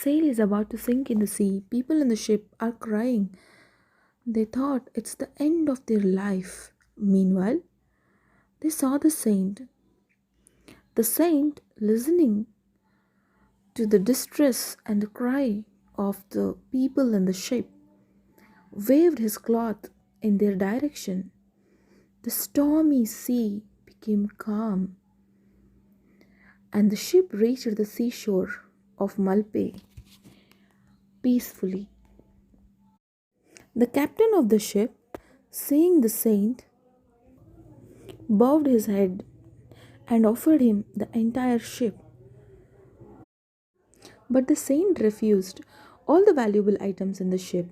sail is about to sink in the sea. People in the ship are crying. They thought it's the end of their life. Meanwhile, they saw the saint. The saint, listening to the distress and the cry of the people in the ship, waved his cloth in their direction. The stormy sea became calm, and the ship reached the seashore of Malpe peacefully. The captain of the ship, seeing the saint, bowed his head and offered him the entire ship. But the saint refused all the valuable items in the ship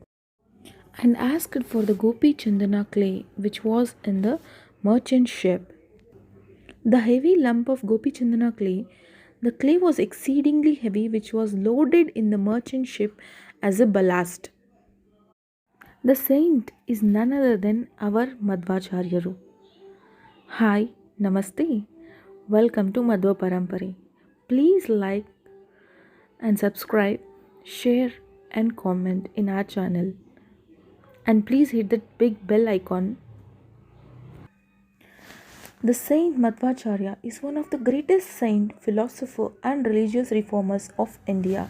and asked for the Gopi Chandana clay which was in the merchant ship. The heavy lump of Gopi Chandana clay, the clay was exceedingly heavy, which was loaded in the merchant ship as a ballast. The saint is none other than our Madhvacharyaru. Hi, Namaste. Welcome to Madhva Parampare. Please like and subscribe, share and comment in our channel. And please hit that big bell icon. The Saint Madhvacharya is one of the greatest saint, philosopher and religious reformers of India.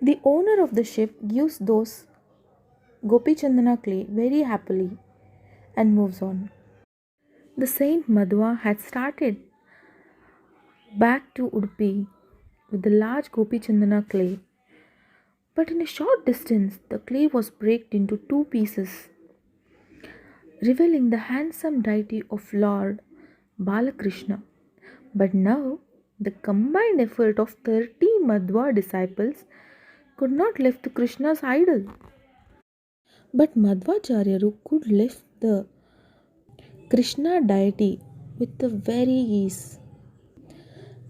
The owner of the ship gives those Gopi Chandana clay very happily and moves on. The Saint Madhva had started back to Udupi with the large Gopi Chandana clay, but in a short distance the clay was broken into two pieces, revealing the handsome deity of Lord Balakrishna. But now the combined effort of 30 Madhva disciples could not lift Krishna's idol. But Madhvacharyaru could lift the Krishna deity with the very ease,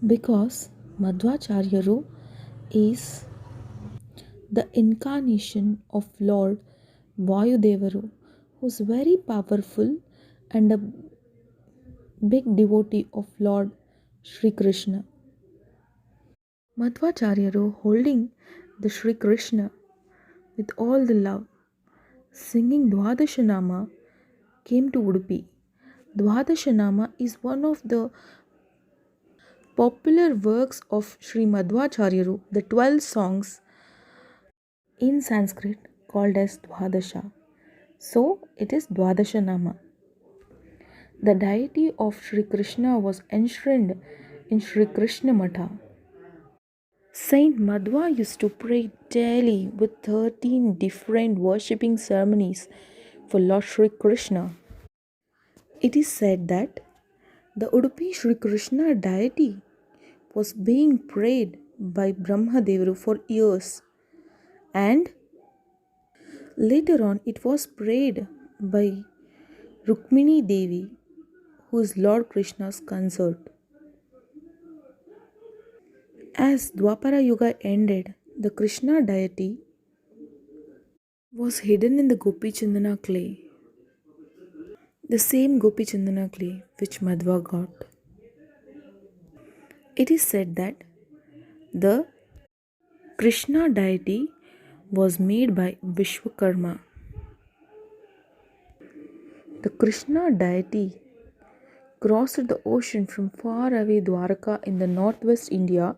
because Madhvacharyaru is the incarnation of Lord Vayudevaru, who is very powerful and a big devotee of Lord Sri Krishna. Madhvacharyaru, holding the Sri Krishna with all the love, singing Dwadashanama, came to Udupi. Dwadashanama is one of the popular works of Sri Madhvacharyaru, the 12 songs in Sanskrit called as Dwadasha. So it is Dwadashanama. The deity of Sri Krishna was enshrined in Sri Krishna Matha. Saint Madhva used to pray daily with 13 different worshipping ceremonies for Lord Sri Krishna. It is said that the Udupi Sri Krishna deity was being prayed by Brahmadevaru for years, and later on it was prayed by Rukmini Devi, who is Lord Krishna's consort. As Dwapara Yuga ended, the Krishna deity was hidden in the Gopi Chandana clay, the same Gopi Chandana clay which Madhva got. It is said that the Krishna deity was made by Vishwakarma. The Krishna deity crossed the ocean from far away Dwarka in the northwest India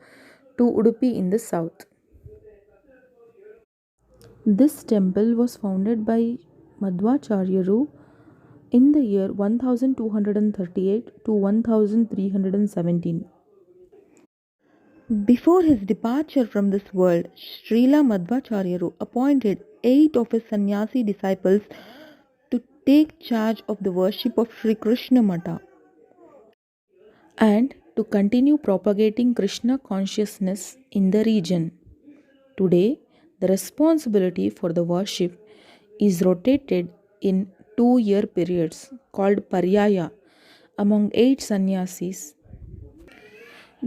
to Udupi in the south. This temple was founded by Madhvacharyaru in the year 1238 to 1317. Before his departure from this world, Srila Madhvacharyaru appointed 8 of his sannyasi disciples to take charge of the worship of Sri Krishna Matha and to continue propagating Krishna consciousness in the region. Today, the responsibility for the worship is rotated in 2-year periods called Paryaya among 8 sannyasis.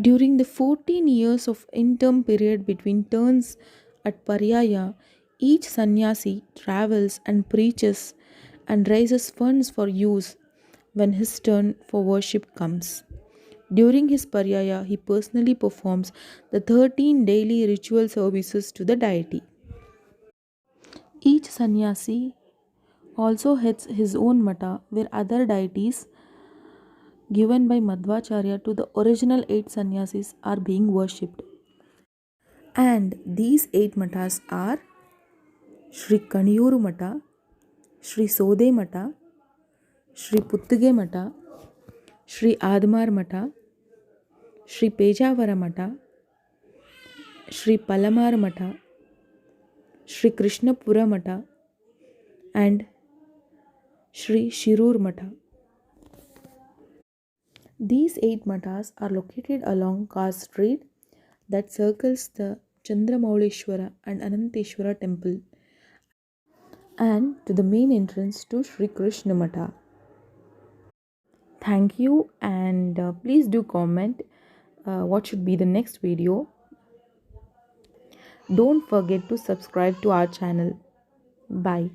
During the 14 years of interim period between turns at Paryaya, each sannyasi travels and preaches and raises funds for use when his turn for worship comes. During his paryaya, he personally performs the 13 daily ritual services to the deity. Each sannyasi also heads his own mata where other deities given by Madhvacharya to the original 8 sannyasis are being worshipped. And these 8 matas are Sri Kaniyuru Mata, Sri Sode Mata, Sri Puttige Mata, Sri Admar Mata, Sri Pejavara Mata, Sri Palamar Mata, Sri Krishnapura Mata, and Sri Shirur Mata. These 8 matas are located along Kars Street that circles the Chandramauleshwara and Ananteshwara temple and to the main entrance to Sri Krishna Mata. Thank you, and please do comment what should be the next video. Don't forget to subscribe to our channel. Bye.